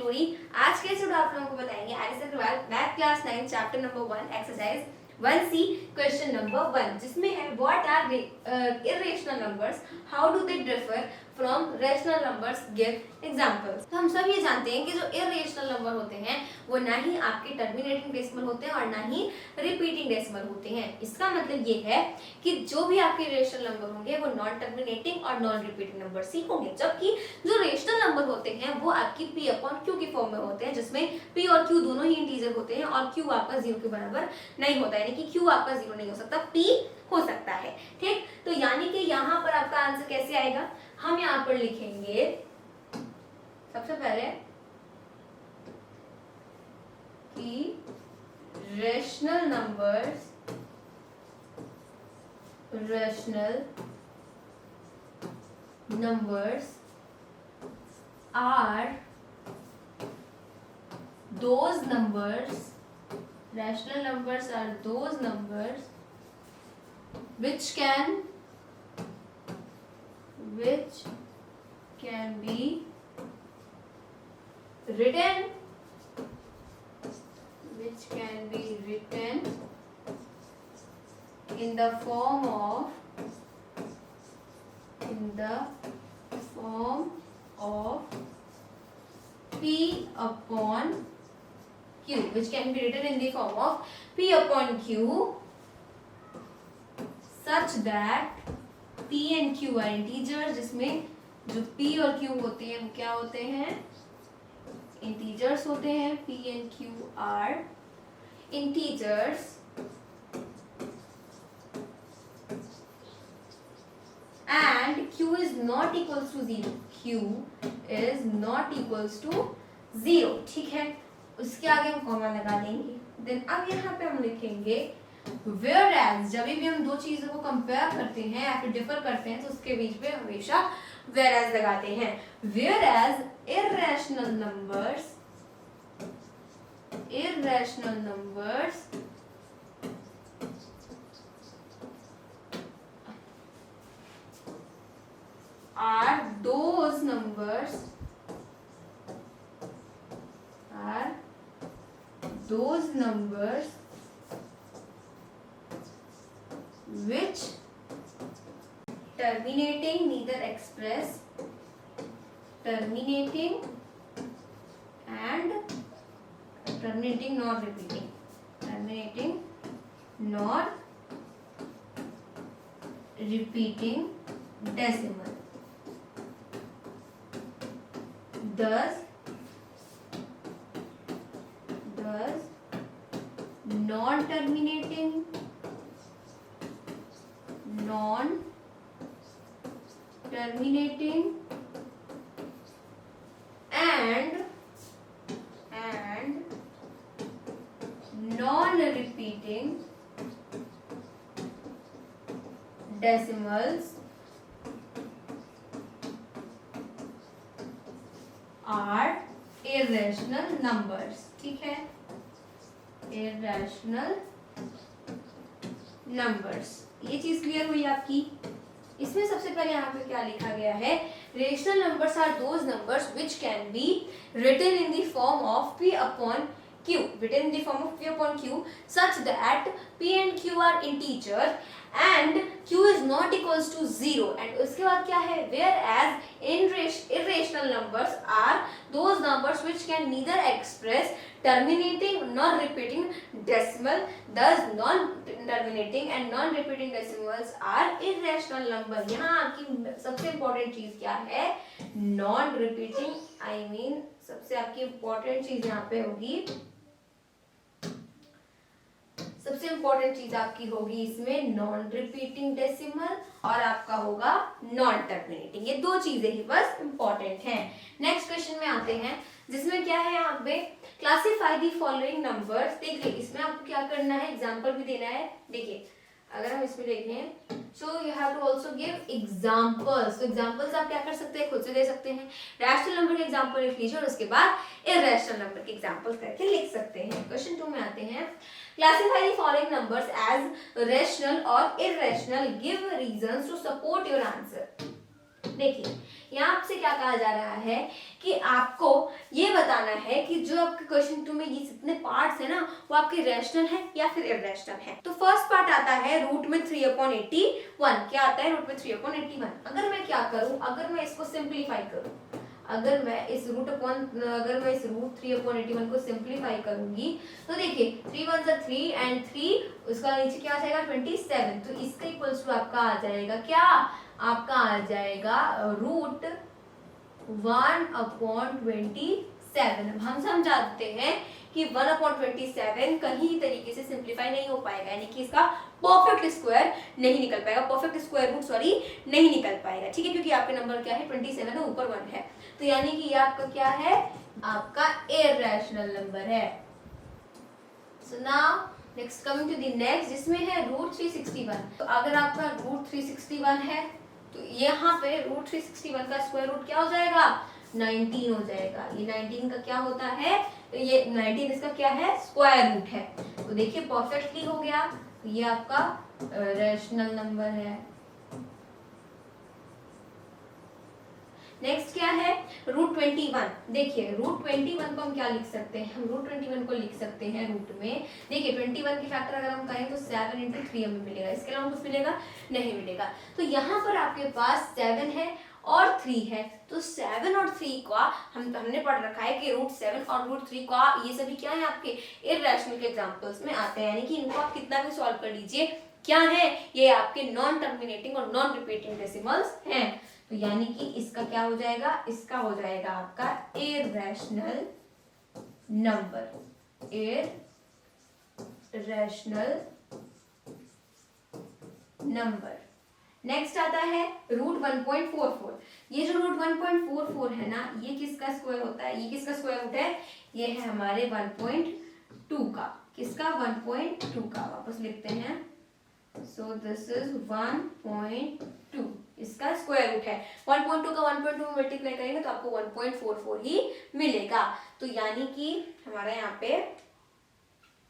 Glory. आज के student आप लोगों को बताएंगे R S Aggarwal math class 9 chapter number 1 exercise 1C question number 1, जिसमें है what are irrational numbers, how do they differ from rational numbers, give examples. तो हम सब ये जानते हैं कि जो इर्रेशनल नंबर होते हैं वो ना ही आपके टर्मिनेटिंग डेसिमल होते हैं और ना ही रिपीटिंग डेसिमल होते हैं। इसका मतलब ये है कि जो भी आपके रेशनल नंबर होंगे वो नॉन टर्मिनेटिंग और नॉन रिपीटिंग नंबर्स ही होंगे, जबकि जो रेशनल नंबर होते हैं वो आपकी p अपॉन q की फॉर्म में होते हैं, जिसमें p और q दोनों ही इंटीजर होते हैं और q आपका 0 के बराबर नहीं होता है, यानी कि q आपका 0 नहीं हो सकता, p हो सकता है। ठीक, तो यानी कि यहाँ पर आपका आंसर कैसे आएगा, हम यहाँ पर लिखेंगे सबसे पहले कि rational numbers are those numbers, rational numbers are those numbers which can be written in the form of p upon q, which can be written in the form of p upon q such that p and q are integers, जिसमें जो p और q होते हैं वो क्या होते हैं, integers होते हैं। p and q are integers and q is not equals to 0, q is not equals to 0। ठीक है, उसके आगे हम कॉमा लगा देंगे। देन अब यहाँ पे हम लिखेंगे whereas, जब भी हम दो चीजों को कंपेयर करते हैं या फिर डिफर करते हैं तो उसके बीच में हमेशा whereas लगाते हैं। whereas irrational numbers are those numbers which terminating neither express terminating nor repeating decimal, thus non-terminating and non-repeating decimals are irrational numbers। ठीक है, irrational numbers, ये चीज क्लियर हुई आपकी। इसमें सबसे पहले यहाँ पे क्या लिखा गया है, rational numbers are those numbers which can be written in the form of p upon q, written in the form of p upon q such that p and q are integer and q is not equals to 0, and उसके बाद क्या है, whereas irrational numbers are those numbers which can neither express terminating nor repeating decimal, thus non-terminating and non-repeating decimals are irrational number। यहाँ आपकी सबसे important चीज क्या है, नॉन रिपीटिंग, आई मीन सबसे आपकी इम्पोर्टेंट चीज यहाँ पे होगी, सबसे इंपॉर्टेंट चीज आपकी होगी इसमें नॉन रिपीटिंग डेसिमल और आपका होगा नॉन टर्मिनेटिंग। ये दो चीजें ही बस इंपॉर्टेंट हैं। नेक्स्ट क्वेश्चन में आते हैं, जिसमें क्या है यहाँ पे, क्लासिफाई दी फॉलोइंग नंबर्स। देखिए इसमें आपको क्या करना है, एग्जाम्पल भी देना है। देखिए अगर हम इसमें देखें, so you have to also give examples. तो एग्जांपल्स आप क्या कर सकते हैं, खुद से दे सकते हैं। रैशनल नंबर के एग्जांपल लिख लीजिए और उसके बाद इररेशनल नंबर के एग्जांपल्स करके लिख सकते हैं। क्वेश्चन 2 में आते हैं, classify the following numbers as rational और irrational, give reasons to support your answer. देखिए यहाँ से क्या कहा जा रहा है कि आपको ये बताना है कि जो आपके क्वेश्चन 2 में ये जितने पार्ट्स है ना वो आपके रैशनल है या फिर इररेशनल है। तो फर्स्ट पार्ट आता है रूट में 3/81। क्या आता है रूट में 3/81? अगर मैं क्या करूं, अगर मैं इसको सिंप्लीफाई करूं, अगर मैं इस रूट 3/81 को सिंप्लीफाई करूंगी तो देखिए 3 1 जा 3 एंड 3 उसका नीचे क्या आ जाएगा 27। तो इसका इक्वल्स टू आपका आ जाएगा क्या, आपका आ जाएगा रूट 1/27। हम समझा देते हैं कि 1/27 कहीं तरीके से सिंप्लीफाई नहीं हो पाएगा, यानी कि इसका परफेक्ट स्क्वायर नहीं निकल पाएगा, परफेक्ट स्क्वायर रूट नहीं निकल पाएगा, ठीक है, क्योंकि आपके नंबर क्या है 27 है, ऊपर 1 है, तो यानी कि ये आपका क्या है, आपका इररेशनल नंबर है। So now next coming to the next, जिसमें है रूट 361। तो अगर आपका रूट 361 है तो यहाँ पे रूट 361 का स्क्वायर रूट क्या हो जाएगा, 19 हो जाएगा। ये 19 का क्या होता है, ये 19 इसका क्या है, स्क्वायर रूट है। तो देखिए परफेक्टली हो गया, ये आपका रैशनल नंबर है। नेक्स्ट क्या है रूट 21। देखिए रूट 21 को हम क्या लिख सकते हैं, हम रूट 21 को लिख सकते हैं रूट में, देखिए 21 के फैक्टर अगर हम करें तो 7 × 3 हमें मिलेगा, इसके अलावा कुछ मिलेगा नहीं मिलेगा। तो यहाँ पर आपके पास 7 है और 3 है, तो 7 और 3 का हमने पढ़ रखा है कि रूट 7 और रूट 3 का ये सभी क्या है आपके इररेशनल के एग्जांपल्स में आते हैं, यानी कि इनको आप कितना भी सॉल्व कर लीजिए क्या है, ये आपके नॉन टर्मिनेटिंग और नॉन रिपीटिंग डेसिमल्स हैं। तो यानी कि इसका क्या हो जाएगा, इसका हो जाएगा आपका irrational number, irrational number. Next आता है रूट 1.44। ये जो रूट 1.44 है ना, ये किसका स्क्वायर होता है, ये किसका स्क्वायर रूट है, ये है हमारे 1.2 का, किसका 1.2 का, वापस लिखते हैं। सो दिस इज 1.2 इसका स्क्वायर रूट है। 1.2 का 1.2 में मल्टीप्लाई करेंगे तो आपको 1.44 ही मिलेगा। तो यानी कि हमारा यहाँ पे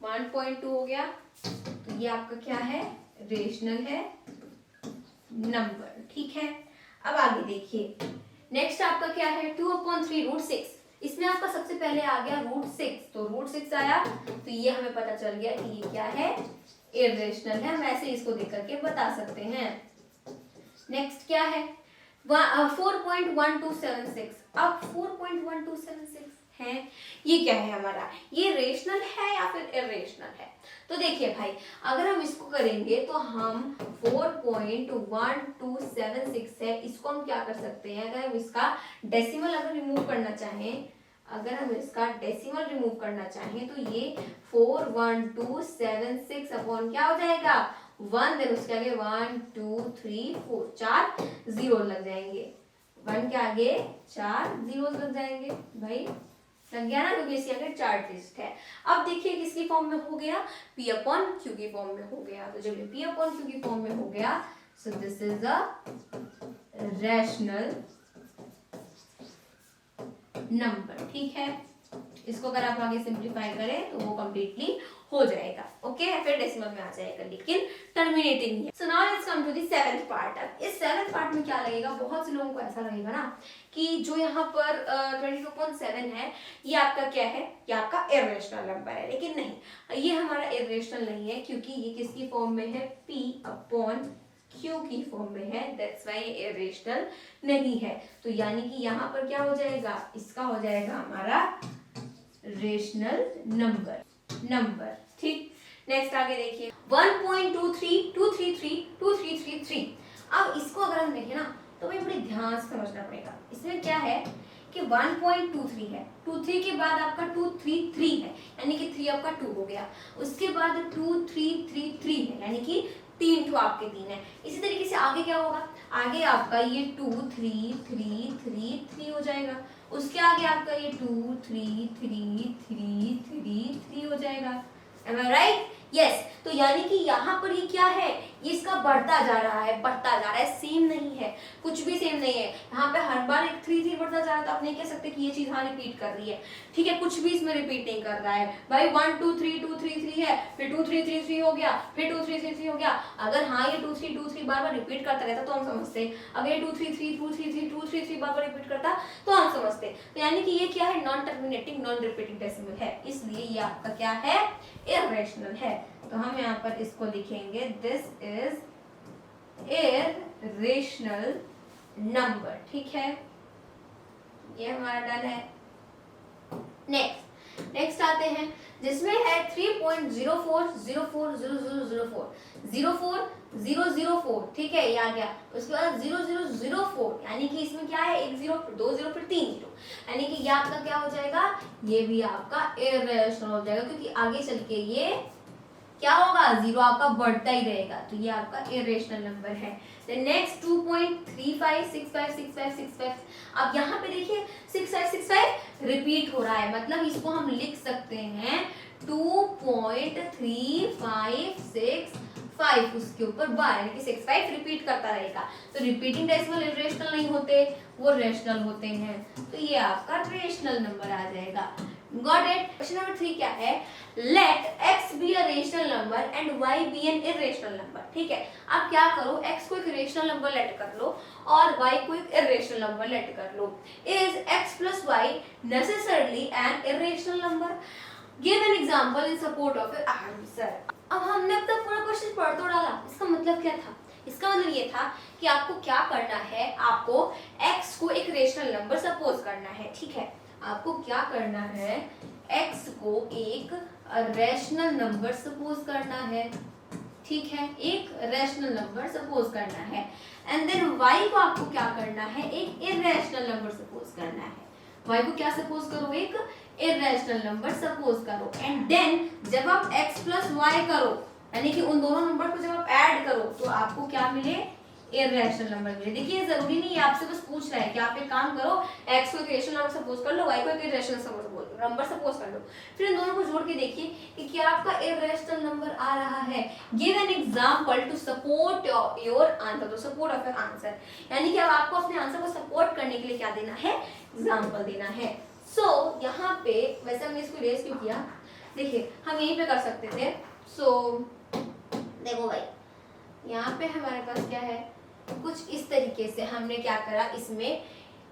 1.2 हो गया, तो ये आपका क्या है, रेशनल है नंबर, ठीक है। अब आगे देखिए नेक्स्ट आपका क्या है 2/3 रूट 6। इसमें आपका सबसे पहले आ गया रूट 6, तो रूट 6 आया तो ये हमें पता चल गया कि ये क्या है, इररेशनल है, हम ऐसे इसको देख करके बता सकते हैं। नेक्स्ट क्या है 4.1276। अब 4.1276 है, ये क्या है हमारा, ये रेशनल है या फिर इररेशनल है। तो देखिए भाई अगर हम इसको करेंगे तो हम 4.1276 है, इसको हम क्या कर सकते हैं, अगर हम इसका डेसिमल अगर रिमूव करना चाहें, अगर हम इसका डेसिमल रिमूव करना चाहें तो ये 41276 अपॉन क्या हो जाएगा 1, देन उसके आगे 1 2 3 4 4 जीरो लग जाएंगे, 1 के आगे 4 जीरोस लग जाएंगे, भाई लग गया ना, क्योंकि इसके आगे 4 डिजिट है। अब देखिए किसकी फॉर्म में हो गया, P/Q की फॉर्म में हो गया। तो जब ये P/Q की फॉर्म में हो गया so this is a rational number, ठीक है। इसको अगर आप आगे सिंप्लीफाई करें तो वो कंप्लीटली हो जाएगा, ओके, फिर डेसिमल में आ जाएगा, लेकिन टर्मिनेटिंग नहीं है। So now let's come to the 7th part. अब इस 7th पार्ट में क्या लगेगा, बहुत से लोगों को ऐसा लगेगा ना कि जो यहाँ पर 24.7 है ये आपका क्या है, ये आपका इररेशनल नंबर है, लेकिन नहीं, ये हमारा इररेशनल नहीं है, क्योंकि ये किसकी फॉर्म में है, P/Q की फॉर्म में है, दैट्स व्हाई ये इररेशनल नहीं है। तो यानी कि यहाँ पर क्या हो जाएगा, इसका हो जाएगा हमारा रेशनल नंबर, ठीक। नेक्स्ट आगे देखिए 1.23233333। अब इसको अगर हम देखें ना तो भाई बड़े ध्यान से समझना पड़ेगा। इसमें क्या है कि 1.23 है, 23 के बाद आपका 233 है, यानी कि 3 आपका 2 हो गया, उसके बाद 2333 है, यानी कि 3 टू आपके 3 है। इसी तरीके से आगे क्या होगा, आगे आपका ये 2333 हो जाएगा, उसके आगे आपका ये 2333 हो जाएगा। Am I right? Yes. तो यानी कि यहाँ पर ये क्या है, इसका बढ़ता जा रहा है, बढ़ता जा रहा है, सेम नहीं है, कुछ भी सेम नहीं है। यहाँ पे हर बार एक 3 3 बढ़ता जा रहा है, तो आप नहीं कह सकते कि ये चीज हाँ रिपीट कर रही है, ठीक है, कुछ भी इसमें रिपीट नहीं कर रहा है भाई। 1 2 3 2 3 3 है, फिर 2 3 3 3 हो गया, फिर 2 3 3 3 हो गया। अगर हाँ ये 2 3 2 3 बार बार रिपीट करता रहता तो हम समझते, अगर ये 2 3 3 2 3 3 2 3 3 बार बार रिपीट करता तो हम समझते। तो यानी कि ये क्या है, non terminating non repeating decimal है, इसलिए ये आपका क्या है, इर्रेशनल है। तो हम यहाँ पर इसको लिखेंगे, दिस इज इर्रेशनल नंबर, ठीक है, ये हमारा डन है। नेक्स्ट आते हैं जिसमें है 3.04040004 ठीक है, ये आ गया। उसके बाद 0004 यानी कि इसमें क्या है, एक 0 फिर 2 0 फिर 3 0, यानी कि ये आपका क्या हो जाएगा, ये भी आपका इर्रेशनल हो जाएगा, क्योंकि आगे चल के ये क्या होगा, 0 आपका बढ़ता ही रहेगा, तो ये आपका इर्रेशनल नंबर है। नेक्स्ट 2.35656565। अब यहाँ पे देखिए 6565 रिपीट हो रहा है, मतलब इसको हम लिख सकते हैं 2.3565 उसके ऊपर बार, यानी कि 65 रिपीट करता रहेगा। तो रिपीटिंग डेसिमल इर्रेशनल नहीं होते, वो रेशनल होते हैं, तो ये आपका रेशनल नंबर आ जाएगा। Got it? क्वेश्चन नंबर 3 क्या है, let x be a rational number and y be an irrational number, ठीक है। अब क्या करो, x को एक रेशनल नंबर लेट कर लो और y को एक इर्रेशनल नंबर लेट कर लो। Is x plus y necessarily an irrational number? Give an example in support of your answer. अब हमने अब तक पूरा क्वेश्चन पढ़ तो डाला, इसका मतलब क्या था, इसका मतलब ये था कि आपको क्या करना है, आपको x को एक रेशनल नंबर सपोज करना है, ठीक है। आपको क्या करना है, x को एक रैशनल नंबर सपोज करना है, ठीक है, एक रैशनल नंबर सपोज करना है। एंड देन y को आपको क्या करना है, एक इर्रेशनल नंबर सपोज करना है। y को क्या सपोज करो, एक इर्रेशनल नंबर सपोज करो। एंड देन जब आप x प्लस y करो, यानी कि उन दोनों नंबर को जब आप ऐड करो तो आपको क्या मिले, इर्रेशनल नंबर मिले। देखिए जरूरी नहीं है, आपसे बस पूछ रहा है कि आप एक काम करो, x को एक रेशनल नंबर सपोज कर लो, y को एक इर्रेशनल नंबर सपोज कर लो, फिर इन दोनों को जोड़ के देखिए कि क्या आपका इर्रेशनल नंबर आ रहा है। Give an example to support your answer, तो सपोर्ट ऑफ योर आंसर, यानी कि अब आपको अपने आंसर को सपोर्ट करने के लिए क्या देना है, एग्जांपल देना है। सो यहाँ पे वैसे हमने इसको इरेज क्यों किया, देखिए हम यहीं पे कर सकते थे। सो देखो भाई, यहाँ पे हमारे पास क्या है, कुछ इस तरीके से हमने क्या करा, इसमें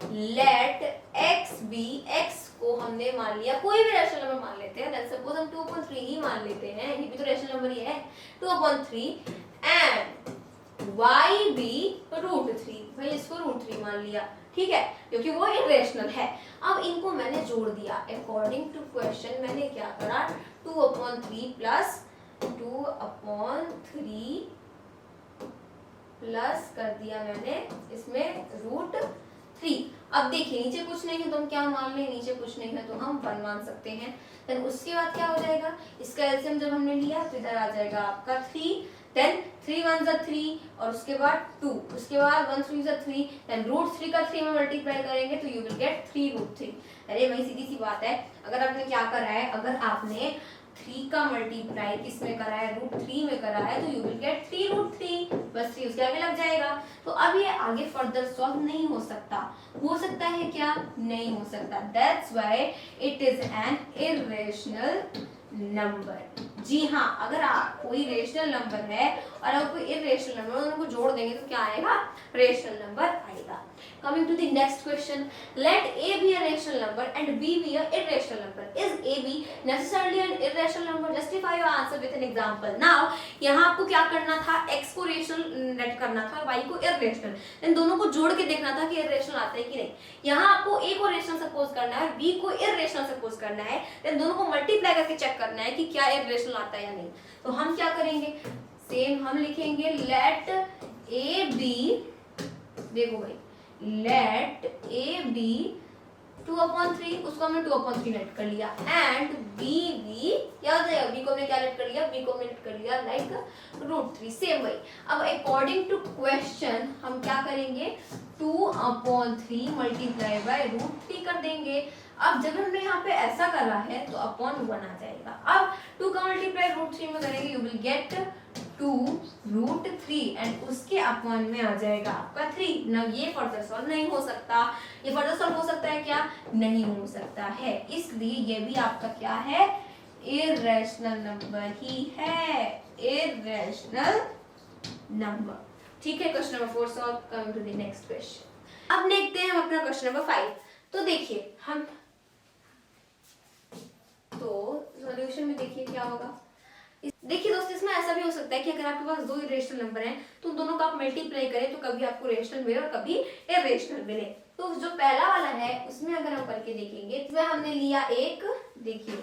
लेट x बी, x को हमने मान लिया कोई भी रेशनल नंबर मान लेते हैं, सपोज हम 2/3 ही मान लेते हैं, ये भी तो रेशनल नंबर ही है, 2/3 एंड y बी √3, भाई इसको √3 मान लिया, ठीक है, क्योंकि वो इर्रेशनल है। अब इनको मैंने जोड़ दिया अकॉर्डिंग टू क्वेश्चन, मैंने क्या करा, 2/3 प्लस 2/3 प्लस कर दिया मैंने इसमें √3। अब देखिए नीचे कुछ नहीं है तो हम क्या मान लें, नीचे कुछ नहीं है तो हम 1 मान सकते हैं। देन उसके बाद क्या हो जाएगा, इसका एलसीएम जब हमने लिया तो इधर आ जाएगा आपका 3, देन 3 1 ज़ा 3 और उसके बाद 2, उसके बाद 1 3 ज़ा 3, देन √3 का 3 में मल्टीप्लाई करेंगे तो यू विल गेट 3√3। अरे भाई सीधी सी बात है, अगर आपने क्या करा है, अगर आपने 3 का मल्टीप्लाई किस में करा है, √3 में करा है, तो यू विल गेट 3√3, बस 3 उसके आगे लग जाएगा। तो अब ये आगे फर्दर सॉल्व नहीं हो सकता, हो सकता है क्या, नहीं हो सकता, that's why it is an irrational number. जी हाँ, अगर आप कोई रेशनल नंबर है और अगर कोई इर्रेशनल नंबर, उनको जोड़ देंगे तो क्या आएगा, रेशनल नंबर आएगा। Coming to the next question, let A be a rational number and B be a irrational number. Is AB necessarily an irrational number? Justify your answer with an example. Now, यहाँ आपको क्या करना था, x को rational late करना था और y को इर्रेशनल, इन दोनों को जोड़ के देखना था कि इर्रेशनल आता है कि नहीं। यहाँ आपको A को रेशनल सपोज करना है और B को इर्रेशनल सपोज करना है, इन दोनों को मल्टीप्लाई करके चेक करना है कि क्या इर्रेशनल आता है या नहीं। तो हम क्या करेंगे, सेम हम लिखेंगे let A be, देखो भाई, let A be 2/3, उसको हमने 2/3 लेट कर लिया, एंड B भी क्या हो जाएगा, B को हमने क्या लेट कर लिया, B को हमने लेट कर लिया लाइक √3, सेम वही। अब अकॉर्डिंग टू क्वेश्चन हम क्या करेंगे, 2/3 मल्टीप्लाई बाय √3 कर देंगे। अब जब हमने यहाँ पे ऐसा करा है तो /1 आ जाएगा। अब 2 का मल्टीप्लाई √3 में करेंगे, यू विल गेट 2√3 एंड उसके अपॉन में आ जाएगा आपका 3 ना। ये फर्दर सॉल्व नहीं हो सकता। ये फर्दर सॉल्व हो सकता है क्या? नहीं हो सकता है, इसलिए ये भी आपका क्या है? इर्रेशनल नंबर ही है, इर्रेशनल नंबर। ठीक है, question number 4 solve. Coming to the next question. अब देखते हैं हम अपना क्वेश्चन नंबर 5। तो देखिए हम तो सॉल्यूशन में देखिए क्या होगा। देखिए दोस्तों, इसमें ऐसा भी हो सकता है कि अगर आपके पास दो इरेशनल नंबर हैं तो उन दोनों को आप मल्टीप्लाई करें तो कभी आपको रेशनल मिले और कभी इरेशनल मिले। तो जो पहला वाला है उसमें अगर हम करके देखेंगे, इसमें हमने लिया एक, देखिए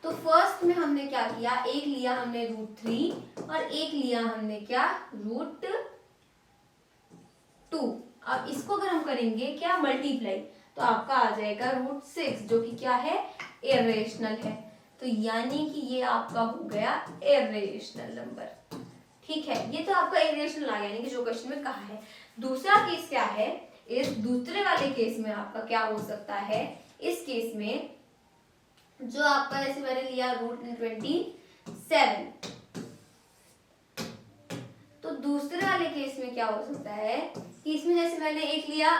तो फर्स्ट में हमने क्या किया, एक लिया हमने √3 और एक लिया हमने क्या, √2। अब इसको अगर हम करेंगे क्या, मल्टीप्लाई, तो आपका आ जाएगा √6 जो कि क्या है, इरेशनल है। तो यानी कि ये आपका हो गया इरेशनल नंबर। ठीक है, ये तो आपका इरेशनल आ गया, यानी कि जो क्वेश्चन में कहा है। दूसरा केस क्या है, इस दूसरे वाले केस में आपका क्या हो सकता है, इस केस में जो आपका जैसे मैंने लिया √27, तो दूसरे वाले केस में क्या हो सकता है कि इसमें जैसे मैंने एक लिया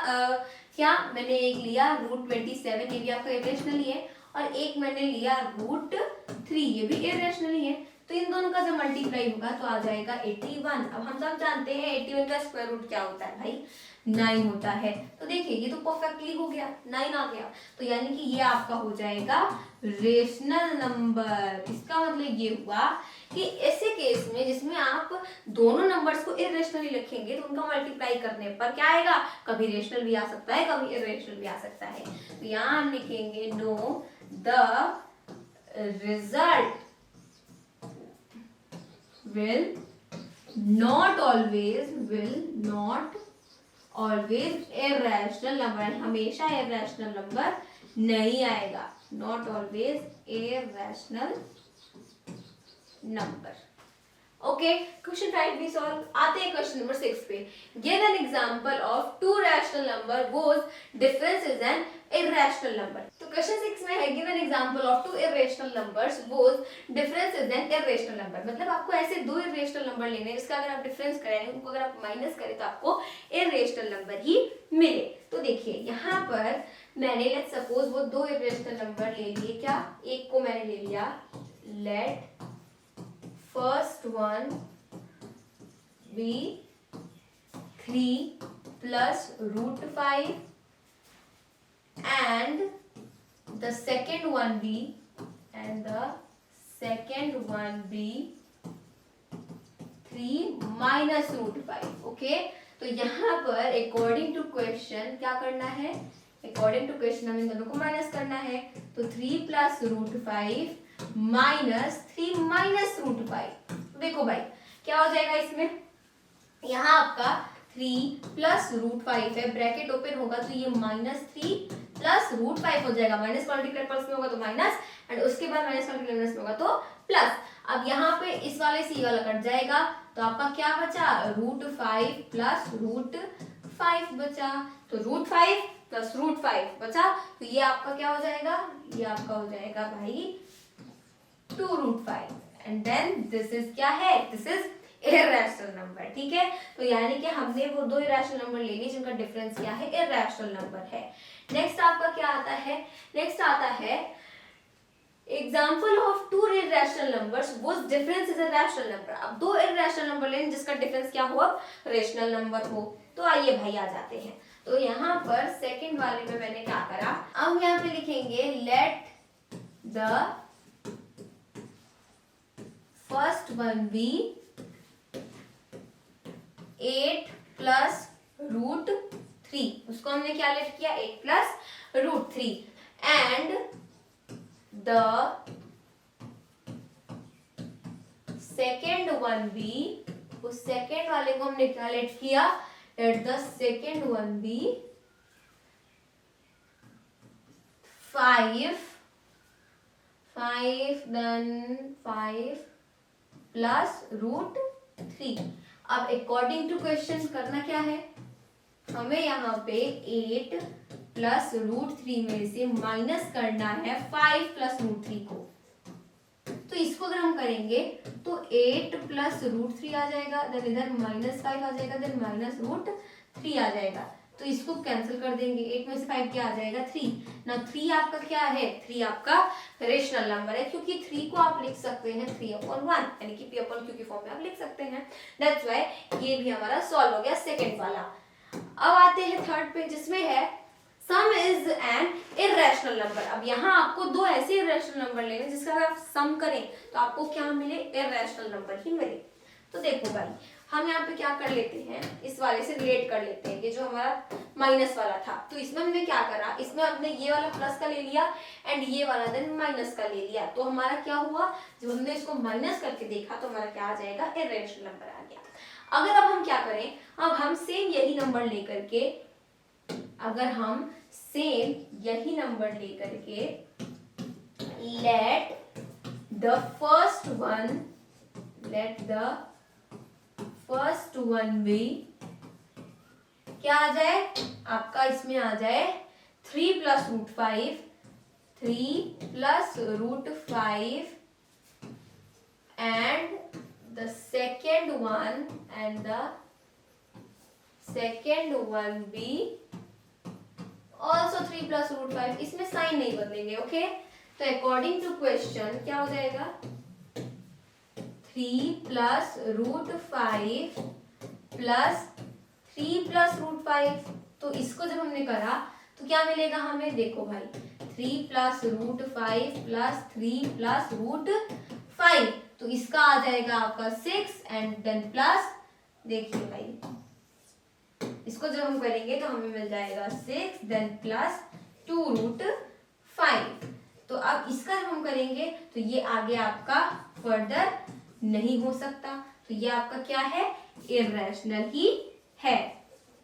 मैंने एक लिया √27, ये भी आपका इरेशनल ही है, और एक मैंने लिया √3, ये भी इरेशनल ही है। तो इन दोनों का जब मल्टीप्लाई होगा तो आ जाएगा 81। अब हम सब जानते हैं 81 का स्क्वायर रूट क्या होता है भाई, 9 होता है। तो देखिए ये तो परफेक्टली हो गया, 9 आ गया। तो यानी कि ये आपका हो जाएगा रेशनल नंबर। इसका मतलब ये हुआ कि ऐसे केस में जिसमें आप दोनों नंबर्स को इरेशनली लिखेंगे तो उनका मल्टीप्लाई करने पर क्या आएगा, कभी रेशनल भी आ सकता है, कभी इरेशनल भी आ सकता है। तो यहाँ हम लिखेंगे know the result will not always irrational number, हमेशा irrational number नहीं आएगा, not always irrational number। Okay, question 5 भी सॉल्व। आते हैं क्वेश्चन नंबर 6 पे। Give an example of two rational number whose difference is an irrational number। तो question 6 में है give an example of two irrational numbers whose difference is an irrational number। मतलब आपको ऐसे दो इरेशनल नंबर लेने हैं जिसका अगर आप डिफरेंस करें, उनको अगर आप माइनस करें तो आपको इरेशनल नंबर ही मिले। तो देखिए यहाँ पर मैंने लेट्स सपोज वो दो इरेशनल नंबर ले लिए, क्या, एक को मैंने ले लिया late first one be 3 plus √5 and the second one be 3 minus √5। Okay, तो यहाँ पर अकॉर्डिंग टू क्वेश्चन क्या करना है, अकॉर्डिंग टू क्वेश्चन हमें दोनों को माइनस करना है। तो 3 plus √5 माइनस 3 माइनस √5। देखो भाई क्या हो जाएगा इसमें, यहाँ आपका 3 प्लस √5 है, ब्रैकेट ओपन होगा तो ये -3 प्लस √5 हो जाएगा। माइनस मल्टीप्लाई प्लस में होगा तो माइनस, एंड उसके बाद माइनस मल्टीप्लाई प्लस में होगा तो प्लस। अब यहाँ पे इस वाले से ये वाला कट जाएगा तो आपका क्या बचा, √5 प्लस √5 बचा। तो √5 प्लस √5 बचा, तो ये आपका क्या हो जाएगा, ये आपका हो जाएगा भाई 2√5 एंड देन दिस इज क्या है, दिस इज इरेशनल नंबर। ठीक है, तो यानी कि हमने वो दो इरेशनल नंबर ले लिए जिनका डिफरेंस क्या है, इरेशनल नंबर है। नेक्स्ट आपका क्या आता है, नेक्स्ट आता है example of two irrational numbers whose difference is a rational number। अब दो इरेशनल नंबर लें जिसका डिफरेंस क्या हो, रेशनल नंबर हो। तो आइए भाई आ जाते हैं। तो यहाँ पर सेकंड वाले में मैंने क्या करा, अब यहाँ पे लिखेंगे let the first one be 8 plus √3। उसको हमने क्या लेट किया, 8 plus √3 and the second one be, उस सेकेंड वाले को हमने क्या लेट किया, let the second one be 5 plus √3। अब अकॉर्डिंग टू क्वेश्चन करना क्या है, हमें यहाँ पे 8 प्लस √3 में से माइनस करना है 5 प्लस √3 को। तो इसको अगर हम करेंगे तो 8 प्लस रूट 3 आ जाएगा, देन इधर -5 आ जाएगा, देन माइनस रूट 3 आ जाएगा। तो इसको कैंसिल कर देंगे, 8 में से 5 क्या आ जाएगा 3। ना 3 आपका क्या है, 3 आपका रेशनल नंबर है, क्योंकि 3 को आप लिख सकते हैं 3/1 यानी कि p/q की फॉर्म में आप लिख सकते हैं। दैट्स व्हाई ये भी हमारा सॉल्व हो गया सेकंड वाला। अब आते हैं थर्ड पे जिसमें है सम इज एन इर्रेशनल नंबर। अब यहाँ आपको दो ऐसे इर्रेशनल नंबर लेने जिसका अगर आप सम करें तो आपको क्या मिले, इर्रेशनल नंबर ही मिले। तो देखो भाई हम यहाँ पे क्या कर लेते हैं, इस वाले से रिलेट कर लेते हैं, ये जो हमारा माइनस वाला था तो इसमें हमने क्या करा, इसमें हमने ये वाला प्लस का ले लिया एंड ये वाला देन माइनस का ले लिया। तो हमारा क्या हुआ, जब हमने इसको माइनस करके देखा तो हमारा क्या आ जाएगा, इर्रेशनल नंबर आ गया। अगर अब हम क्या करें, अब हम सेम यही नंबर लेकर के, अगर हम सेम यही नंबर लेकर के let the first one be क्या आ जाए आपका, इसमें आ जाए 3 plus root 5, 3 plus root 5 and the second one be also 3 plus root 5। इसमें साइन नहीं बदलेंगे, ओके। तो अकॉर्डिंग टू क्वेश्चन क्या हो जाएगा, 3 plus root 5 plus 3 plus root 5। तो इसको जब हमने करा तो क्या मिलेगा हमें, देखो भाई 3 plus root 5 plus 3 plus root 5, तो इसका आ जाएगा आपका 6 एंड देन प्लस, देखिए भाई इसको जब हम करेंगे तो हमें मिल जाएगा 6 देन प्लस 2 रूट 5। तो अब इसका हम करेंगे तो ये आगे आपका फर्दर नहीं हो सकता, तो ये आपका क्या है, इर्रेशनल ही है,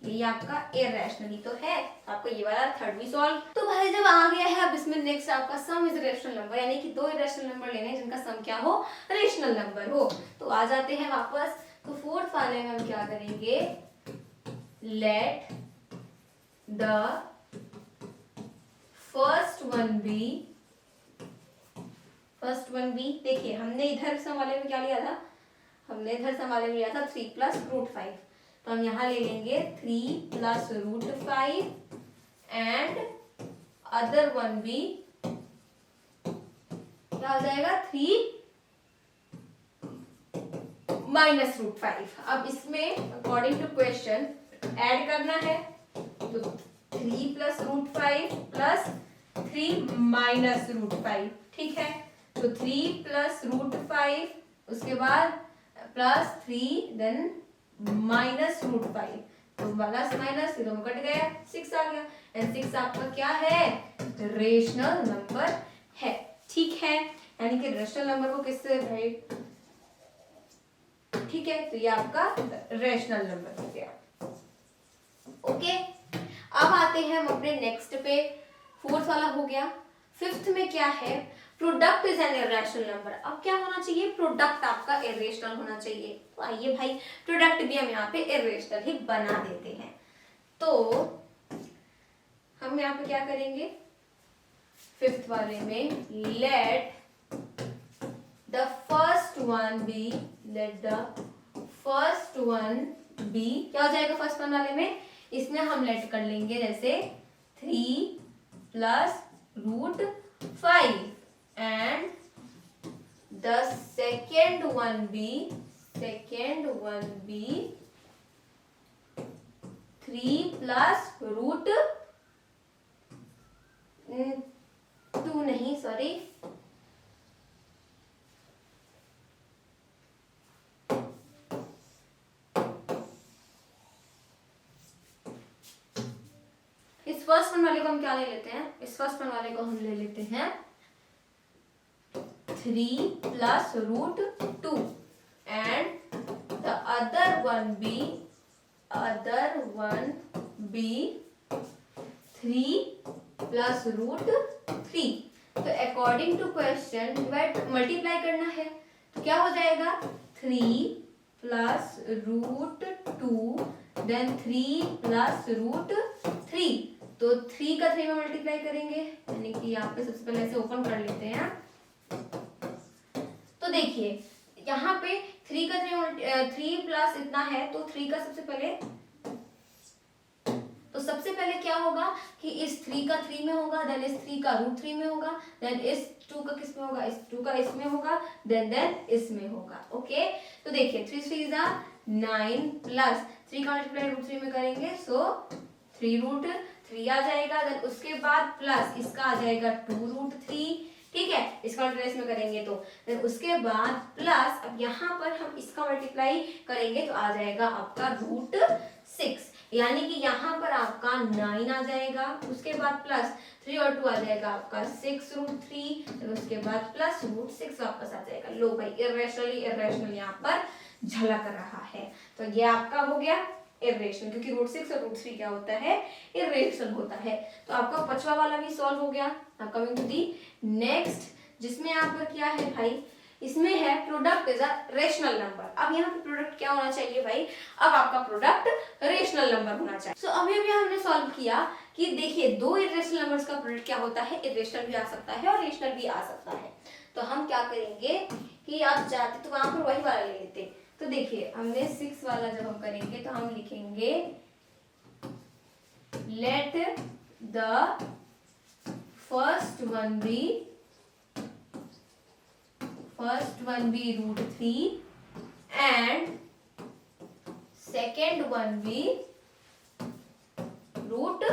ये आपका इर्रेशनल ही तो है। आपको ये वाला थर्ड भी सॉल्व। तो भाई जब आ गया है अब इसमें नेक्स्ट आपका सम इज रेशनल नंबर, यानी कि दो इरेशनल नंबर लेने जिनका सम क्या हो, रेशनल नंबर हो। तो आ जाते हैं वापस, तो फोर्थ वाले में हम क्या करेंगे, let the first one be, देखिए हमने इधर सम वाले में क्या लिया था, हमने इधर सम वाले में लिया था 3 प्लस रूट 5, तो हम यहाँ ले लेंगे 3 plus root 5 and other one be क्या हो जाएगा, 3 माइनस रूट 5। अब इसमें अकॉर्डिंग टू क्वेश्चन ऐड करना है, तो 3 plus root 5 plus 3 minus root 5, ठीक है। तो 3 प्लस रूट 5 उसके बाद प्लस 3 देन माइनस रूट 5, तो प्लस माइनस दोनों कट गया, 6 आ गया एंड 6 आपका क्या है, रेशनल नंबर है, ठीक है। यानी कि रेशनल नंबर को किससे भाई, ठीक है, तो ये आपका रेशनल नंबर हो गया, ओके। अब आते हैं हम अपने नेक्स्ट पे, फोर्थ वाला हो गया। फिफ्थ में क्या है, product is an irrational number. अब क्या होना चाहिए, प्रोडक्ट आपका इरेशनल होना चाहिए। तो आइए भाई प्रोडक्ट भी हम यहाँ पे इरेशनल ही बना देते हैं। तो हम यहाँ पे क्या करेंगे, फिफ्थ वाले में let the first one be, क्या हो जाएगा फर्स्ट वन वाले में, इसमें हम लेट कर लेंगे जैसे 3 plus root 5 and the second one be 3 plus root 2 नहीं सॉरी, इस फर्स्ट वन वाले को हम क्या ले लेते हैं, इस फर्स्ट वन वाले को हम ले लेते हैं 3 plus root 2 and the other one be 3 plus root 3। तो according to question divide multiply करना है, तो क्या हो जाएगा 3 plus root 2 then 3 plus root 3। तो 3 का 3 में मल्टीप्लाई करेंगे, यानी कि यहाँ पे सबसे पहले ऐसे ओपन कर लेते हैं, देखिए यहाँ पे 3 का 3 प्लस इतना है, तो 3 का सबसे पहले क्या होगा कि इस 3 का 3 में होगा, देन इस 3 का रूट 3 में होगा, देन इस 2 का किस में होगा, इस 2 का इसमें होगा, देन इसमें होगा। ओके, तो देखिए 3 3 इज 9 प्लस 3 का मल्टीप्लाई रूट 3 में करेंगे, सो 3 रूट 3 आ जाएगा, देन उसके बाद प्लस इसका आ जाएगा 2 रूट 3, ठीक है, इसका मल्टीप्लाई में करेंगे तो देन उसके बाद प्लस, अब यहाँ पर हम इसका मल्टीप्लाई करेंगे तो आ जाएगा आपका रूट 6, यानी कि यहाँ पर आपका 9 आ जाएगा, उसके बाद प्लस 3 और 2 आ जाएगा आपका 6 रूट 3, उसके बाद प्लस रूट 6 वापस आ जाएगा। लो भाई, इरेशनल यहाँ पर झलक रहा है, तो ये आपका हो गया इरेशनल, क्योंकि रूट 6 और रूट 3 क्या होता है, इरेशनल होता है। तो आपका पांचवा वाला भी सॉल्व हो गया। Now coming to the next, जिसमें यहाँ पर क्या है भाई, इसमें है product is a rational number. अब यहाँ पे प्रोडक्ट क्या होना चाहिए भाई, अब आपका प्रोडक्ट रेशनल नंबर होना चाहिए। सो अभी हमने सॉल्व किया कि देखिए दो इरेशनल नंबर्स का प्रोडक्ट क्या होता है, इरेशनल भी आ सकता है और रेशनल भी आ सकता है। तो हम क्या करेंगे कि आप जाते तो वहां पर वही वाला ले लेते। तो देखिए हमने 6 वाला जब हम करेंगे तो हम लिखेंगे let the first one be root 3 and second one be root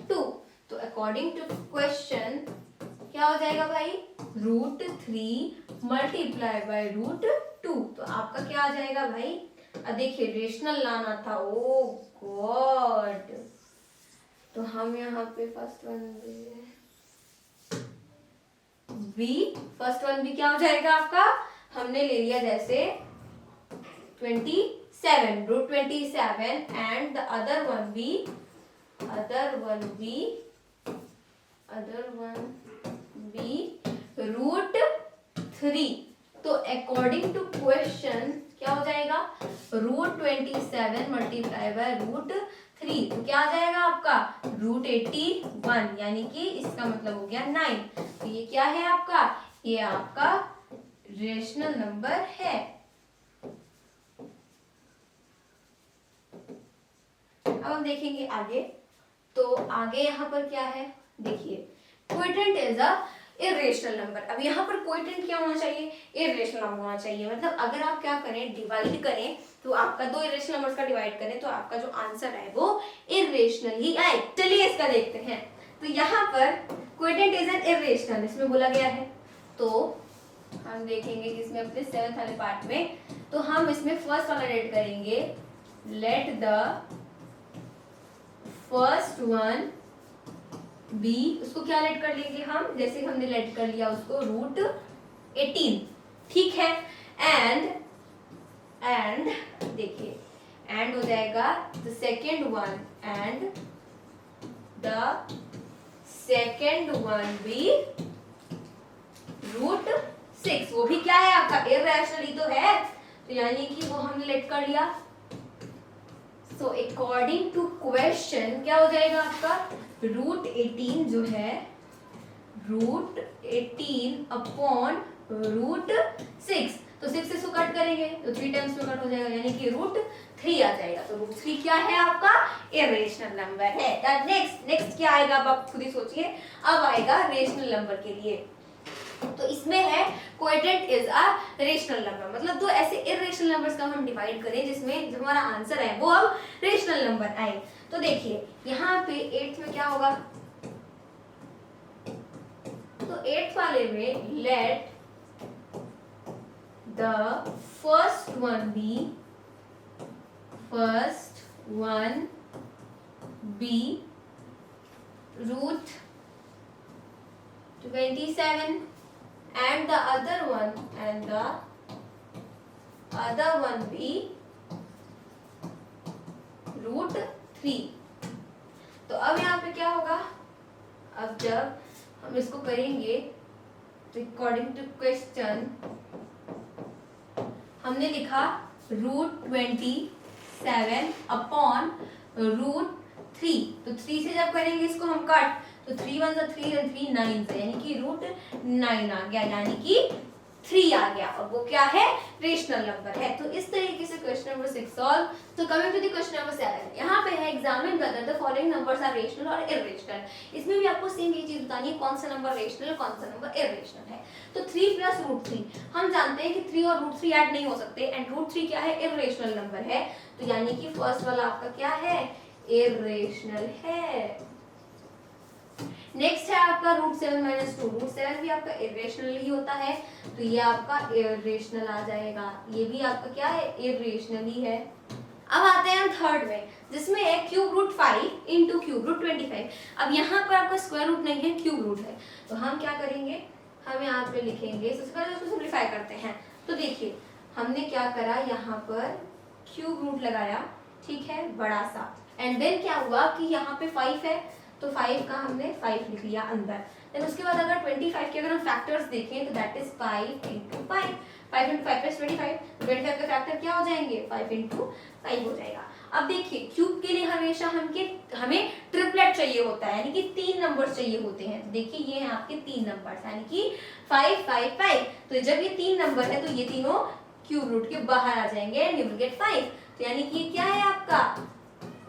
2। तो अकॉर्डिंग टू क्वेश्चन क्या हो जाएगा भाई, रूट 3 मल्टीप्लाई बाय रूट 2। तो आपका क्या आ जाएगा भाई, देखिए रेशनल लाना था, ओ गॉड। तो हम यहाँ पे फर्स्ट वन बी क्या हो जाएगा आपका, हमने ले लिया जैसे 27 root 27 and the other one be root 3। तो अकॉर्डिंग टू क्वेश्चन क्या हो जाएगा, रूट 27 मल्टीप्लाई बाय रूट 3, तो क्या आ जाएगा आपका रूट 81, यानी कि इसका मतलब हो गया 9। तो ये क्या है आपका, ये आपका रेशनल नंबर है। अब हम देखेंगे आगे। तो आगे यहाँ पर क्या है, देखिए quotient is a irrational number. अब यहाँ पर क्वोटिएंट क्या होना चाहिए, इरेशनल नंबर होना चाहिए। मतलब अगर आप क्या करें, डिवाइड करें, तो आपका दो इरेशनल नंबर्स का डिवाइड करें तो आपका जो आंसर है वो इरेशनल ही आए। चलिए इसका देखते हैं। तो यहाँ पर क्वोटिएंट इज एन इरेशनल, इसमें बोला गया है। तो हम देखेंगे कि इसमें अपने 7th वाले पार्ट में, तो हम इसमें फर्स्ट वाला रेड करेंगे, let the first one be, उसको क्या लेट कर लेंगे हम, जैसे हमने लेट कर लिया उसको रूट 18, ठीक है। एंड देखिए एंड हो जाएगा the second one and the second one be root 6। वो भी क्या है आपका इरेशनल ही तो है, तो यानी कि वो हमने लेट कर लिया। सो अकॉर्डिंग टू क्वेश्चन क्या हो जाएगा आपका, रूट 18 जो है, रूट 18 अपॉन रूट 6। तो 6 से इसको कट करेंगे तो 3 टाइम्स में कट हो जाएगा, यानी कि रूट 3 आ जाएगा। तो रूट 3 क्या है आपका, इरेशनल नंबर है। नेक्स्ट क्या आएगा, अब आप खुद ही सोचिए। अब आएगा रेशनल नंबर के लिए। तो इसमें है quotient is a rational number, मतलब दो ऐसे इरेशनल नंबर्स का हम डिवाइड करें जिसमें जो हमारा आंसर है वो अब रेशनल नंबर आए। तो देखिए यहाँ पे 8th में क्या होगा, तो 8th वाले में let the first one be root 27 and the other one be root 3। तो अब यहाँ पे क्या होगा, अब जब हम इसको करेंगे तो अकॉर्डिंग टू क्वेश्चन हमने लिखा रूट 27 अपॉन रूट 3। तो 3 से जब करेंगे इसको हम कट, तो 3 1 3 3 9 से, यानी कि रूट 9 आ गया, यानी कि 3 आ गया और वो क्या है, रेशनल नंबर है। तो इस तरीके से क्वेश्चन नंबर 6 सॉल्व। तो coming to the question number 7, यहाँ पे है examine whether the following numbers are rational और इररेशनल। इसमें भी आपको सेम ये चीज बतानी है, कौन सा नंबर रेशनल, कौन सा नंबर इररेशनल है। तो 3 प्लस √3, हम जानते हैं कि 3 और √3 ऐड नहीं हो सकते, एंड √3 क्या है, इररेशनल नंबर है। तो यानी कि फर्स्ट वाला आपका क्या है, इररेशनल है। नेक्स्ट है आपका √7 - 2, √7 भी आपका इरेशनल ही होता है, तो ये आपका इरेशनल आ जाएगा, ये भी आपका क्या है, इरेशनल ही है। अब आते हैं हम थर्ड में, जिसमें है cube root 5 into cube root 25। अब यहाँ पर आपका स्क्वायर रूट नहीं है, क्यूब रूट है, तो हम क्या करेंगे, हम यहाँ पे लिखेंगे, सबसे पहले उसको सिंप्लीफाई करते हैं। तो देखिए हमने क्या करा, यहाँ पर क्यूब रूट लगाया, ठीक है, बड़ा सा, एंड देन क्या हुआ कि यहाँ पे 5 है, तो 5 का हमने 5 लिख लिया अंदर। देन उसके बाद अगर 25 के अगर हम फैक्टर्स देखें तो that is 5 into 5, 5 into 5 plus 25, 25 के फैक्टर क्या हो जाएंगे, 5 इंटू 5 हो जाएगा। अब देखिए क्यूब के लिए हमेशा हमें ट्रिपलेट चाहिए होता है, यानी कि 3 नंबर चाहिए होते हैं। तो देखिए ये हैं आपके 3 नंबर, यानी कि 5 5 5। तो जब ये 3 नंबर है तो ये तीनों क्यूब रूट के बाहर आ जाएंगे एंड यू विल गेट 5। तो यानी कि ये क्या है आपका,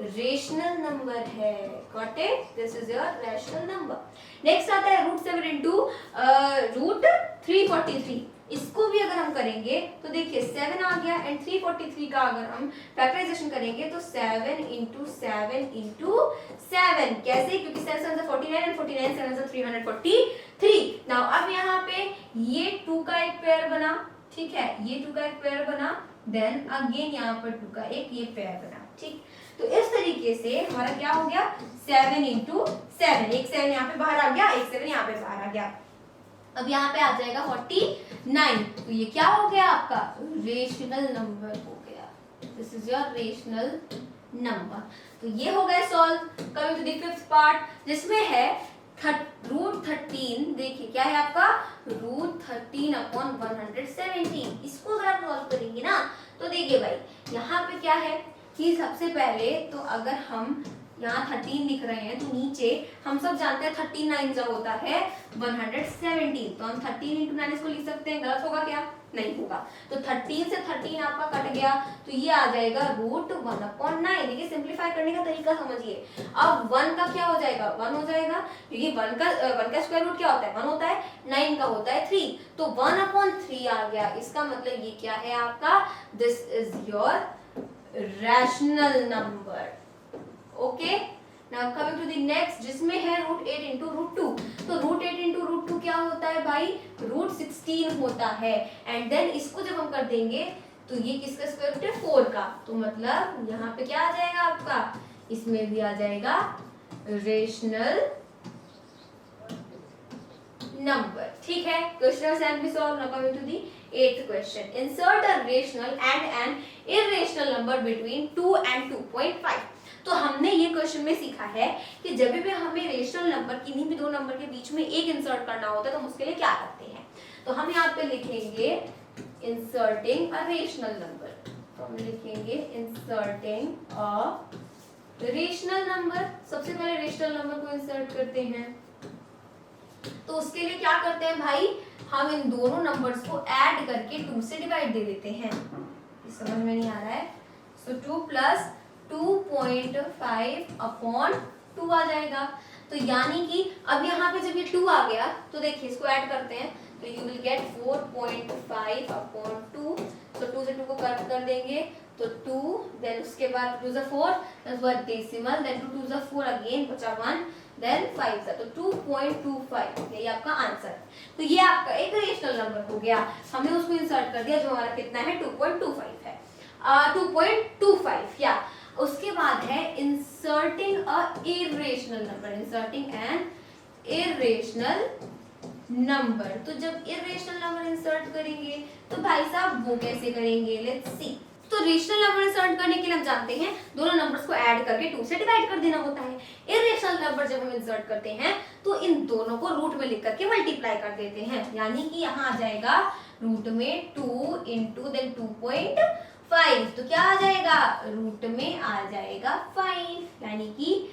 रेशनल नंबर है। Got it, this is your rational number. Next आता है √7 इंटू √343। इसको भी अगर हम करेंगे तो देखिए 7 आ गया एंड 343 का अगर हम फैक्टराइजेशन करेंगे तो 7 इंटू 7 इंटू 7, कैसे, क्योंकि 7 7 49 एंड 49 7 343। नाउ अब यहाँ पे ये 2 का एक पेयर बना, ठीक है, ये 2 का एक पेयर बना, देन अगेन यहाँ पर 2 का एक ये पेयर बना, ठीक। तो इस तरीके से हमारा क्या हो गया, 7 इंटू 7, एक 7 यहाँ पे बाहर आ गया, एक 7 यहाँ पे बाहर आ गया। अब यहाँ पे आ जाएगा 49, तो ये क्या हो गया आपका, रेशनल नंबर हो गया। This is your rational number. तो ये हो गया solve. Coming to the fifth part, जिसमें है √13। देखिए क्या है आपका, √13/117। इसको अगर आप सॉल्व करेंगे ना तो देखिए भाई यहाँ पे क्या है कि सबसे पहले तो अगर हम यहाँ 13 लिख रहे हैं तो नीचे हम सब जानते हैं 13 9 जो होता है 117, तो हम 13 इंटू 9 इसको लिख सकते हैं, गलत होगा क्या, नहीं होगा। तो 13 से 13 आपका कट गया, तो ये आ जाएगा √1/9। देखिए सिंप्लीफाई करने का तरीका समझिए। अब 1 का क्या हो जाएगा, 1 हो जाएगा, क्योंकि 1 का स्क्वायर रूट क्या होता है, 1 होता है, 9 का होता है 3, तो 1/3 आ गया। इसका मतलब ये क्या है आपका, this is your rational number. Okay, now coming to the next, जिसमें है √8 इंटू √2। तो √8 इंटू √2 क्या होता है भाई, √16 होता है, एंड देन इसको जब हम कर देंगे तो ये किसका स्क्वायर रूट है, 4 का, तो मतलब यहाँ पे क्या आ जाएगा आपका, इसमें भी आ जाएगा रेशनल नंबर, ठीक है। क्वेश्चन 7 भी solve. Now coming to the 8th question, insert a rational and an irrational number between 2 and 2.5। तो हमने ये क्वेश्चन में सीखा है कि जब भी हमें रेशनल नंबर किन्हीं भी दो नंबर के बीच में एक इंसर्ट करना होता है तो हम उसके लिए क्या करते हैं, तो हम यहाँ पे लिखेंगे इंसर्टिंग अ रेशनल नंबर। तो हम लिखेंगे इंसर्टिंग अ रेशनल नंबर। सबसे पहले रेशनल नंबर को इंसर्ट करते हैं, तो उसके लिए क्या करते हैं भाई, हम इन दोनों नंबर्स को ऐड करके 2 से डिवाइड दे देते हैं। समझ में नहीं आ रहा है, सो 2 + 2.5/2 आ जाएगा। तो यानी कि अब यहाँ पे जब ये 2 आ गया तो देखिए इसको ऐड करते हैं तो यू विल गेट 4.5/2। तो 2 से 2 को कट कर देंगे तो 2, देन उसके बाद 2 * 4, then डेसिमल, देन 2 * 4 अगेन बचा 1, देन 5 तो 2.25, यही आपका आंसर। तो ये आपका एक रेशनल नंबर हो गया, हमने उसको इंसर्ट कर दिया जो हमारा कितना है, 2.25 है, 2.25 या। उसके बाद है inserting a irrational number, inserting an irrational number. तो जब इररेशनल नंबर इंसर्ट करेंगे तो भाई साहब वो कैसे करेंगे, लेट्स सी। तो रेशनल नंबर इंसर्ट करने के लिए हम जानते हैं दोनों नंबर्स को ऐड करके 2 से डिवाइड कर देना होता है। इररेशनल नंबर जब हम इंसर्ट करते हैं तो इन दोनों को रूट में लिख करके मल्टीप्लाई कर देते हैं, यानी कि यहाँ आ जाएगा रूट में 2 * देन 2.5, तो क्या आ जाएगा, रूट में आ जाएगा 5, यानी कि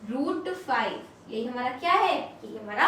√5 यही हमारा क्या है, ये हमारा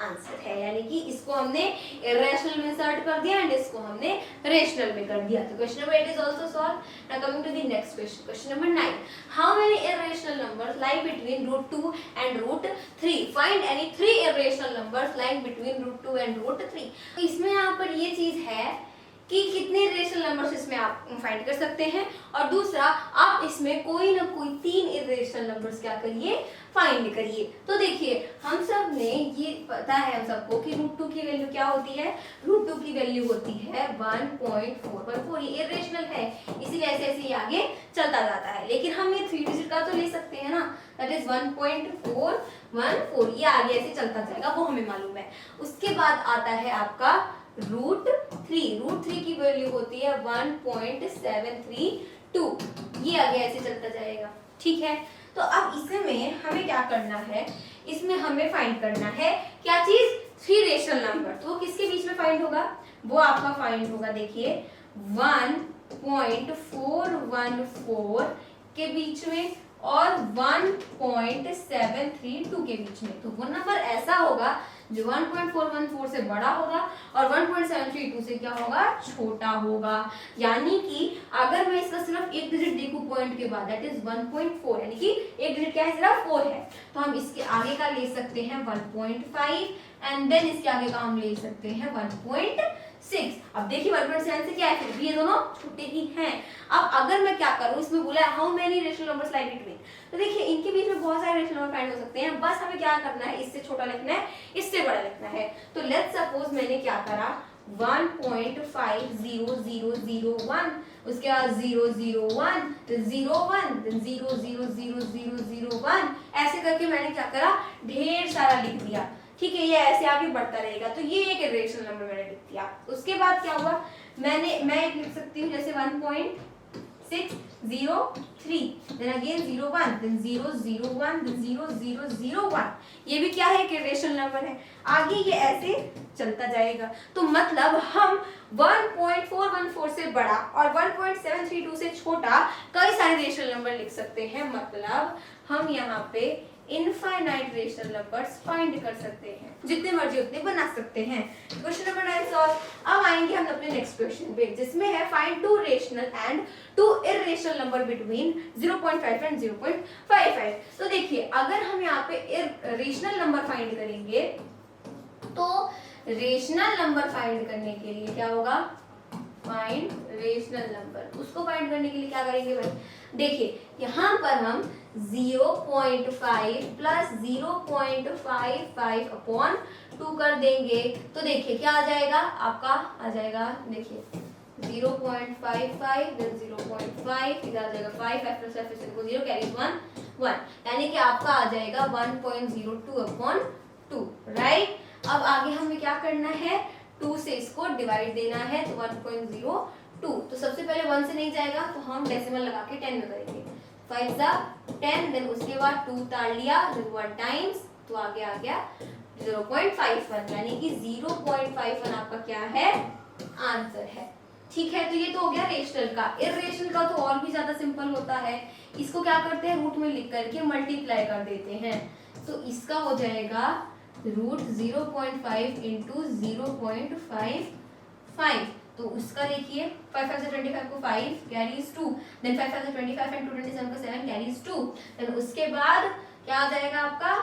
आंसर है। यानी कि इसको हमने इरेशनल में इंसर्ट कर दिया एंड इसको हमने रेशनल में कर दिया। तो question number 8 is also solve. Now coming to the next question, question number 9, how many irrational numbers lie between √2 and √3, find any 3 irrational numbers lying between √2 and √3। तो इसमें यहाँ पर ये चीज है कि कितने रेशनल नंबर्स इसमें आप फाइंड कर सकते हैं, और दूसरा आप इसमें कोई ना कोई 3 इरेशनल नंबर्स क्या करिए, फाइंड करिए। तो देखिए हम सब ने ये पता है हम सबको कि √2 की वैल्यू क्या होती है, √2 की वैल्यू होती है 1.414। ये इरेशनल है इसीलिए ऐसे ऐसे ये आगे चलता जाता है, लेकिन हम ये 3 डिजिट का तो ले सकते हैं ना, दैट इज 1.414, ये आगे ऐसे चलता जाएगा, वो हमें मालूम है। उसके बाद आता है आपका √3 की वैल्यू होती है 1.732, ये आगे ऐसे चलता जाएगा, ठीक है। तो अब इसमें हमें क्या करना है, इसमें हमें फाइंड करना है क्या चीज, 3 रेशनल नंबर। तो वो किसके बीच में फाइंड होगा, वो आपका फाइंड होगा देखिए 1.414 के बीच में और 1.732 के बीच में। तो वो नंबर ऐसा होगा जो 1.414 से बड़ा होगा और 1.732 से क्या होगा, छोटा होगा। यानी कि अगर मैं इसका सिर्फ एक डिजिट देखूं पॉइंट के बाद, दैट इज 1.4, यानी कि एक डिजिट क्या है, सिर्फ 4 है, तो हम इसके आगे का ले सकते हैं 1.5 एंड देन इसके आगे का हम ले सकते हैं 1.6। अब देखिए 1.7 से क्या है, फिर भी ये दोनों छोटे ही हैं। अब अगर मैं क्या करूं, इसमें बोला है how many rational numbers lie between, तो देखिए इनके बीच में बहुत सारे रेशनल नंबर फाइंड हो सकते हैं, बस हमें क्या करना है, इससे छोटा लिखना है, इससे बड़ा लिखना है। तो लेट्स सपोज मैंने क्या करा 1.50001, उसके बाद 001 then 01 then 0000001, ऐसे करके मैंने क्या करा, ढेर सारा लिख दिया, ठीक है। ये ऐसे आगे बढ़ता रहेगा, तो ये एक इरेशनल नंबर मैंने लिख दिया। उसके बाद क्या हुआ, मैं एक लिख सकती हूँ जैसे 1.603 then again 01 then 001 then 0001, ये भी क्या है, एक इरेशनल नंबर है। आगे ये ऐसे चलता जाएगा। तो मतलब हम 1.414 से बड़ा और 1.732 से छोटा कई सारे रेशनल नंबर लिख सकते हैं। मतलब हम यहाँ पे इनफाइनाइट रेशनल नंबर्स फाइंड कर सकते हैं, जितने मर्जी उतने बना सकते हैं। Question number 9 solve. अब आएंगे हम अपने नेक्स्ट क्वेश्चन पे, जिसमें है find 2 rational and 2 irrational number between 0.5 and 0.55। तो देखिए अगर हम यहाँ पे रेशनल नंबर फाइंड करेंगे, तो रेशनल नंबर फाइंड करने के लिए क्या होगा, फाइंड रेशनल नंबर। उसको फाइंड करने के लिए क्या करेंगे भाई, देखिए यहाँ पर हम 0.5 प्लस 0.55 अपॉन 2 कर देंगे। तो देखिए क्या आ जाएगा, आपका आ जाएगा, देखिए 0.55 then 0.5, इधर आ जाएगा 5 प्लस 0 कैरीज 1, यानी कि आपका आ जाएगा 1.02 अपॉन 2, राइट। अब आगे हमें क्या करना है, 2 से इसको डिवाइड देना है, तो 1.02। तो सबसे पहले 1 से नहीं जाएगा, तो हम डेसिमल लगा के 10 में करेंगे, 5 10, देन उसके बाद 2 ताड़ लिया, 1 टाइम्स, तो आगे आ गया 0.51, यानी कि 0.51 आपका क्या है, आंसर है, ठीक है। तो ये तो हो गया रेशनल का। इरेशनल का तो और भी ज्यादा सिंपल होता है, इसको क्या करते हैं, रूट में लिख करके मल्टीप्लाई कर देते हैं। तो इसका हो जाएगा रूट 0.5 इंटू 0.55। तो उसका देखिए 5 5 से 25 को 5 कैरीज 2, देन 5 5 से 25 एंड 2 27 को 7 कैरीज 2, देन उसके बाद क्या आ जाएगा आपका,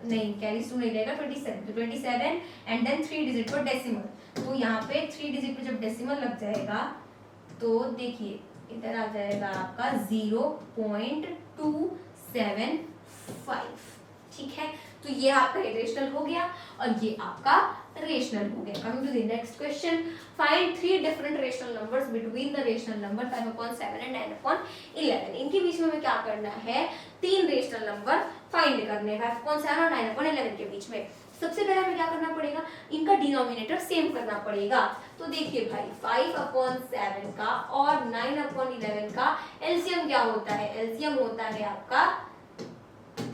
नहीं कैरीज 2 नहीं रहेगा, 27, तो 27 एंड देन 3 डिजिट पर डेसिमल। तो यहाँ पे 3 डिजिट पे जब डेसिमल लग जाएगा, तो देखिए इधर आ जाएगा आपका 0.275, ठीक है। तो ये आपका इरेशनल हो गया और ये आपका रेशनल हो गया। Coming to the next question, find 3 different rational numbers between the rational number 5/7 and 9/11। इनके बीच में हमें क्या करना है, 3 रेशनल नंबर फाइंड करने हैं 5/7 और 9/11 के बीच में। सबसे पहले हमें क्या करना पड़ेगा, इनका डिनोमिनेटर सेम करना पड़ेगा। तो देखिए भाई 5/7 का और 9/11 का एलसीएम क्या होता है, एलसीएम होता है आपका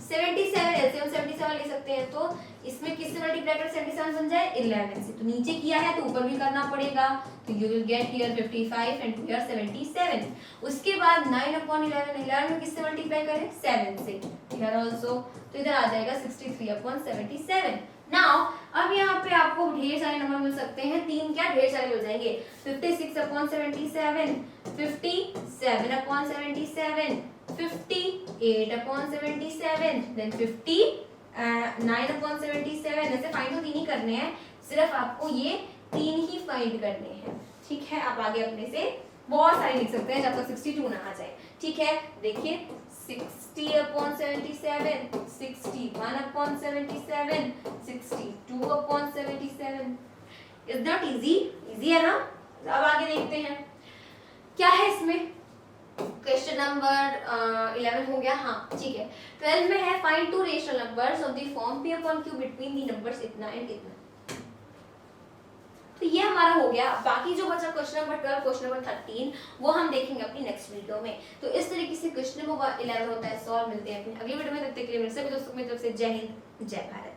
77 एलसीएम 77 ले सकते हैं, तो इसमें किससे मल्टीप्लाई कर 77 बन जाए 11 से, तो नीचे किया है तो ऊपर भी करना पड़ेगा, तो you will get here 55 and here 77। उसके बाद 9/11, 11 में किससे मल्टीप्लाई करें 7 से, हियर आल्सो, तो इधर आ जाएगा 63/77। नाउ अब यहाँ पे आपको ढेर सारे नंबर मिल सकते हैं, तीन क्या ढेर सारे मिल जाएंगे, 56/77, 57/77, 58/77, देन 59/77। ऐसे फाइंड तो तीन ही करने हैं, सिर्फ आपको ये तीन ही फाइंड करने हैं, ठीक है। आप आगे अपने से बहुत सारे लिख सकते हैं जब तक 62 ना आ जाए, ठीक है। देखिए 60/77, 61/77, 62/77। इज नॉट इजी, इजी है ना। अब आगे देखते हैं क्या है इसमें। क्वेश्चन नंबर 11 हो गया, हाँ ठीक है। 12 में है find two rational numbers of the form p/q between the numbers इतना एंड इतना। तो ये हमारा हो गया। बाकी जो बचा क्वेश्चन नंबर 12, क्वेश्चन नंबर 13 वो हम देखेंगे अपनी नेक्स्ट वीडियो में। तो इस तरीके से क्वेश्चन नंबर 11 होता है सॉल्व। मिलते हैं अपनी अगली वीडियो में, तब तक के लिए मेरे सभी दोस्तों की तरफ से जय हिंद, जय भारत।